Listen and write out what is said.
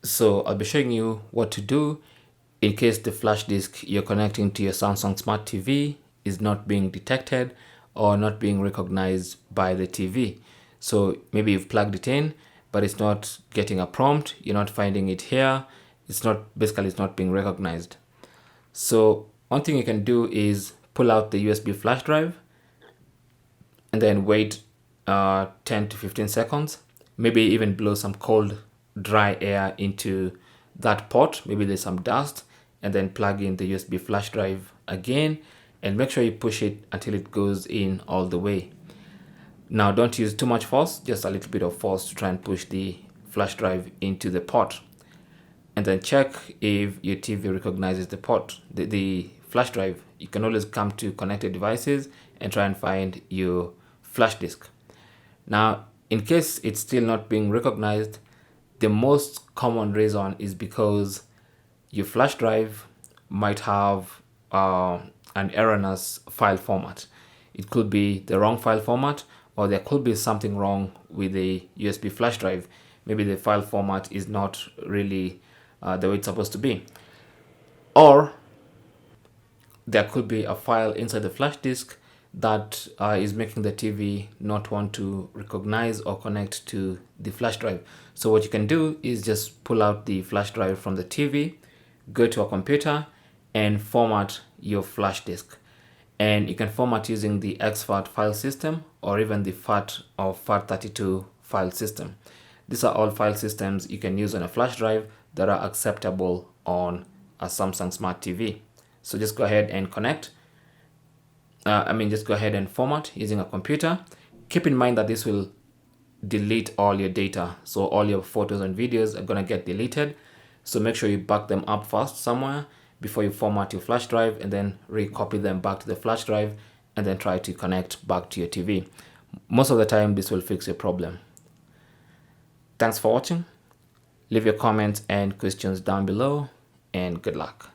So I'll be showing you what to do in case the flash disk you're connecting to your Samsung Smart TV is not being detected or not being recognized by the TV. So maybe you've plugged it in, but it's not getting a prompt. You're not finding it here. It's not being recognized. So one thing you can do is pull out the USB flash drive and then wait 10 to 15 seconds. Maybe even blow some cold, dry air into that port. Maybe there's some dust, and then plug in the USB flash drive again and make sure you push it until it goes in all the way. Now don't use too much force, just a little bit of force to try and push the flash drive into the port. And then check if your TV recognizes the port, the flash drive. You can always come to connected devices and try and find your flash disk. Now, in case it's still not being recognized, the most common reason is because your flash drive might have an erroneous file format. It could be the wrong file format, or there could be something wrong with the USB flash drive. Maybe the file format is not really the way it's supposed to be. Or there could be a file inside the flash disk that is making the TV not want to recognize or connect to the flash drive. So what you can do is just pull out the flash drive from the TV, go to a computer and format your flash disk. And you can format using the exFAT file system or even the FAT or FAT32 file system. These are all file systems you can use on a flash drive that are acceptable on a Samsung Smart TV. So just go ahead and connect. Just go ahead and format using a computer. Keep in mind that this will delete all your data. So all your photos and videos are going to get deleted. So make sure you back them up first somewhere before you format your flash drive, and then recopy them back to the flash drive and then try to connect back to your TV. Most of the time, this will fix your problem. Thanks for watching. Leave your comments and questions down below, and good luck.